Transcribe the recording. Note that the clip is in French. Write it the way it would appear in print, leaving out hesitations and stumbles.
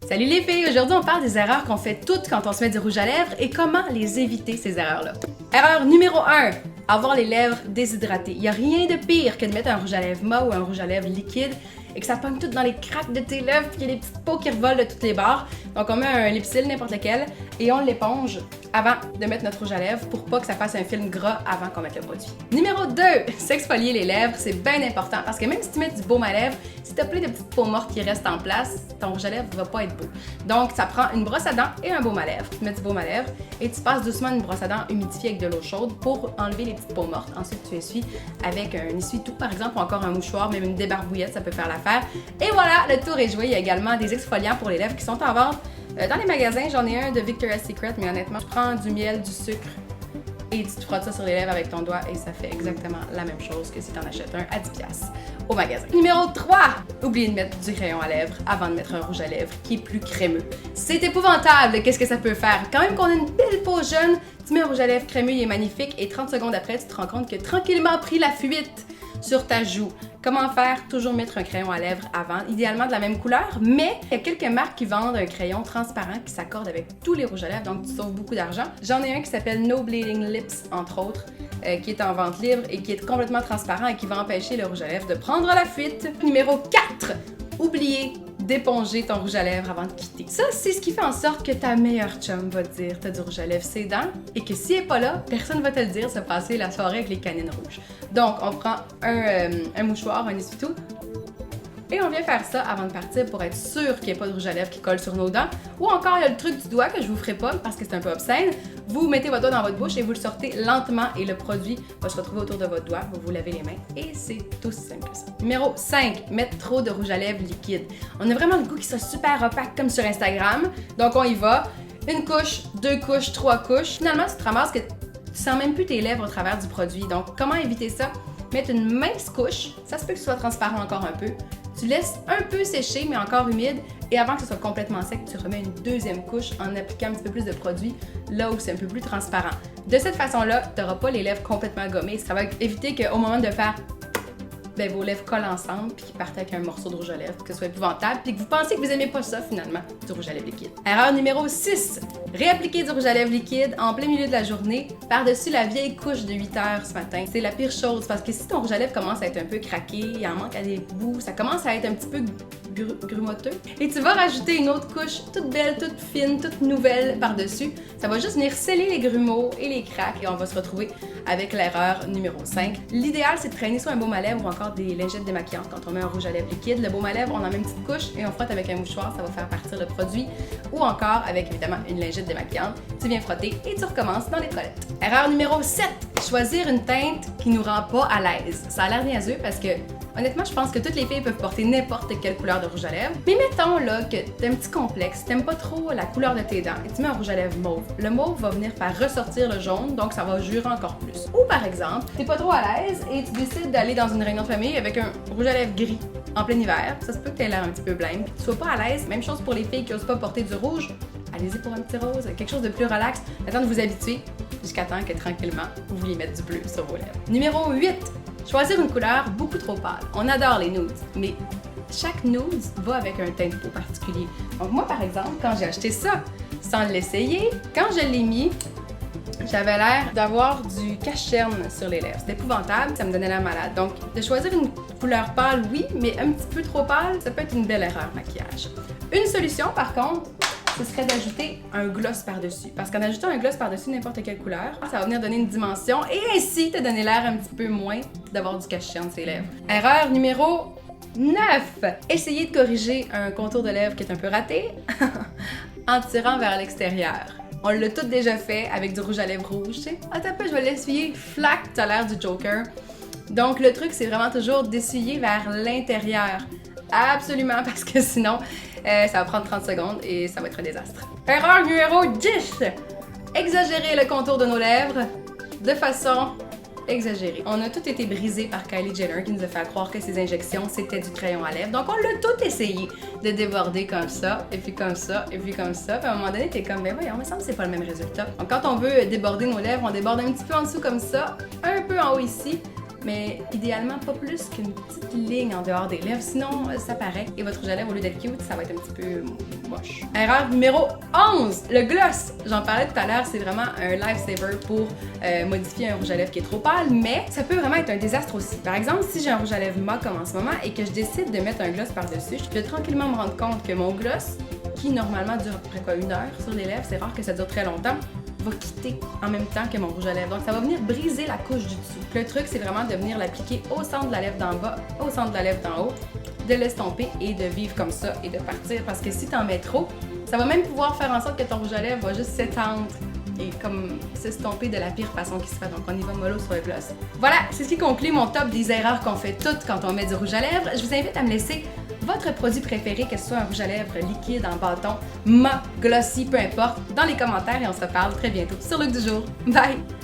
Salut les filles! Aujourd'hui, on parle des erreurs qu'on fait toutes quand on se met du rouge à lèvres et comment les éviter, ces erreurs-là. Erreur numéro 1, avoir les lèvres déshydratées. Il n'y a rien de pire que de mettre un rouge à lèvres mat ou un rouge à lèvres liquide et que ça pogne tout dans les craques de tes lèvres puis qu'il y a des petites peaux qui revolent de toutes les barres. Donc, on met un lipsil, n'importe lequel, et on l'éponge avant de mettre notre rouge à lèvres pour pas que ça fasse un film gras avant qu'on mette le produit. Numéro 2, s'exfolier les lèvres, c'est bien important parce que même si tu mets du baume à lèvres, si tu as plein de petites peaux mortes qui restent en place, ton rouge à lèvres va pas être beau. Donc, ça prend une brosse à dents et un baume à lèvres. Tu mets du baume à lèvres et tu passes doucement une brosse à dents humidifiée avec de l'eau chaude pour enlever les petites peaux mortes. Ensuite, tu essuies avec un essuie-tout, par exemple, ou encore un mouchoir, même une débarbouillette, ça peut faire l'affaire. Et voilà, le tour est joué. Il y a également des exfoliants pour les lèvres qui sont en vente dans les magasins. J'en ai un de Victoria's Secret, mais honnêtement, je prends du miel, du sucre et tu te frottes ça sur les lèvres avec ton doigt et ça fait exactement la même chose que si tu en achètes un à 10$ au magasin. Numéro 3, oubliez de mettre du crayon à lèvres avant de mettre un rouge à lèvres qui est plus crémeux. C'est épouvantable, qu'est-ce que ça peut faire? Quand même qu'on a une belle peau jeune, tu mets un rouge à lèvres crémeux, il est magnifique et 30 secondes après, tu te rends compte que tranquillement a pris la fuite sur ta joue. Comment faire? Toujours mettre un crayon à lèvres avant, idéalement de la même couleur, mais il y a quelques marques qui vendent un crayon transparent qui s'accorde avec tous les rouges à lèvres, donc tu sauves beaucoup d'argent. J'en ai un qui s'appelle No Bleeding Lips, entre autres, qui est en vente libre et qui est complètement transparent et qui va empêcher le rouge à lèvres de prendre la fuite. Numéro 4, oubliez d'éponger ton rouge à lèvres avant de quitter. Ça, c'est ce qui fait en sorte que ta meilleure chum va te dire t'as du rouge à lèvres ses dents et que si elle n'est pas là, personne va te le dire, se passer la soirée avec les canines rouges. Donc, on prend un mouchoir, un essuie-tout et on vient faire ça avant de partir pour être sûr qu'il n'y ait pas de rouge à lèvres qui colle sur nos dents. Ou encore, il y a le truc du doigt que je vous ferai pas parce que c'est un peu obscène. Vous mettez votre doigt dans votre bouche et vous le sortez lentement et le produit va se retrouver autour de votre doigt. Vous vous lavez les mains et c'est aussi simple que ça. Numéro 5, mettre trop de rouge à lèvres liquide. On a vraiment le goût qui soit super opaque comme sur Instagram. Donc on y va. Une couche, 2 couches, 3 couches. Finalement, tu te ramasses que tu sens même plus tes lèvres au travers du produit. Donc comment éviter ça? Mettre une mince couche. Ça se peut que ce soit transparent encore un peu. Tu laisses un peu sécher, mais encore humide, et avant que ce soit complètement sec, tu remets une deuxième couche en appliquant un petit peu plus de produit là où c'est un peu plus transparent. De cette façon-là, tu n'auras pas les lèvres complètement gommées. Ça va éviter qu'au moment de faire, vos lèvres collent ensemble puis qu'ils partent avec un morceau de rouge à lèvres, que ce soit épouvantable, puis que vous pensez que vous n'aimez pas ça finalement, du rouge à lèvres liquide. Erreur numéro 6, réappliquer du rouge à lèvres liquide en plein milieu de la journée par-dessus la vieille couche de 8 heures ce matin. C'est la pire chose parce que si ton rouge à lèvres commence à être un peu craqué, il en manque à des bouts, ça commence à être un petit peu grumoteux et tu vas rajouter une autre couche toute belle, toute fine, toute nouvelle par-dessus. Ça va juste venir sceller les grumeaux et les craques et on va se retrouver avec l'erreur numéro 5. L'idéal, c'est de traîner soit un baume à lèvres ou encore des lingettes démaquillantes quand on met un rouge à lèvres liquide. Le baume à lèvres, on en met une petite couche et on frotte avec un mouchoir, ça va faire partir le produit ou encore avec évidemment une lingette démaquillante. Tu viens frotter et tu recommences dans les toilettes. Erreur numéro 7, choisir une teinte qui nous rend pas à l'aise. Ça a l'air niaiseux parce que honnêtement, je pense que toutes les filles peuvent porter n'importe quelle couleur de rouge à lèvres. Mais mettons là que t'as un petit complexe, t'aimes pas trop la couleur de tes dents et tu mets un rouge à lèvres mauve. Le mauve va venir faire ressortir le jaune, donc ça va jurer encore plus. Ou par exemple, t'es pas trop à l'aise et tu décides d'aller dans une réunion de famille avec un rouge à lèvres gris en plein hiver. Ça se peut que t'aies l'air un petit peu blême. Tu sois pas à l'aise. Même chose pour les filles qui osent pas porter du rouge. Allez-y pour un petit rose, quelque chose de plus relax. Attends de vous habituer jusqu'à temps que tranquillement, vous vouliez mettre du bleu sur vos lèvres. Numéro 8. Choisir une couleur beaucoup trop pâle. On adore les nudes, mais chaque nude va avec un teint de peau particulier. Donc moi, par exemple, quand j'ai acheté ça, sans l'essayer, quand je l'ai mis, j'avais l'air d'avoir du cache-cerne sur les lèvres. C'était épouvantable, ça me donnait la malade. Donc, de choisir une couleur pâle, oui, mais un petit peu trop pâle, ça peut être une belle erreur maquillage. Une solution, par contre, ce serait d'ajouter un gloss par-dessus. Parce qu'en ajoutant un gloss par-dessus n'importe quelle couleur, ça va venir donner une dimension et ainsi te donner l'air un petit peu moins d'avoir du cache-cerne sur ses lèvres. Erreur numéro 9. Essayez de corriger un contour de lèvres qui est un peu raté en tirant vers l'extérieur. On l'a tout déjà fait avec du rouge à lèvres rouge, tu sais. Attends un peu, je vais l'essuyer. Flac, t'as l'air du Joker. Donc le truc, c'est vraiment toujours d'essuyer vers l'intérieur. Absolument, parce que sinon, ça va prendre 30 secondes et ça va être un désastre. Erreur numéro 10. Exagérer le contour de nos lèvres de façon exagérée. On a tout été brisé par Kylie Jenner qui nous a fait croire que ses injections, c'était du crayon à lèvres. Donc, on l'a tout essayé de déborder comme ça, et puis comme ça, et puis comme ça. Puis à un moment donné, t'es comme, ben voyons, il me semble que c'est pas le même résultat. Donc, quand on veut déborder nos lèvres, on déborde un petit peu en dessous comme ça, un peu en haut ici, mais idéalement pas plus qu'une petite ligne en dehors des lèvres, sinon ça paraît et votre rouge à lèvres, au lieu d'être cute, ça va être un petit peu moche. Erreur numéro 11, le gloss. J'en parlais tout à l'heure, c'est vraiment un lifesaver pour modifier un rouge à lèvres qui est trop pâle, mais ça peut vraiment être un désastre aussi. Par exemple, si j'ai un rouge à lèvres mat comme en ce moment et que je décide de mettre un gloss par-dessus, je vais tranquillement me rendre compte que mon gloss, qui normalement dure à peu près quoi, 1 heure sur les lèvres, c'est rare que ça dure très longtemps, va quitter en même temps que mon rouge à lèvres. Donc ça va venir briser la couche du dessous. Le truc, c'est vraiment de venir l'appliquer au centre de la lèvre d'en bas, au centre de la lèvre d'en haut, de l'estomper et de vivre comme ça et de partir. Parce que si t'en mets trop, ça va même pouvoir faire en sorte que ton rouge à lèvres va juste s'étendre et comme s'estomper de la pire façon qui se fait. Donc on y va mollo sur le gloss. Voilà, c'est ce qui conclut mon top des erreurs qu'on fait toutes quand on met du rouge à lèvres. Je vous invite à me laisser votre produit préféré, que ce soit un rouge à lèvres liquide, en bâton, mat, glossy, peu importe, dans les commentaires et on se reparle très bientôt sur Look du jour. Bye!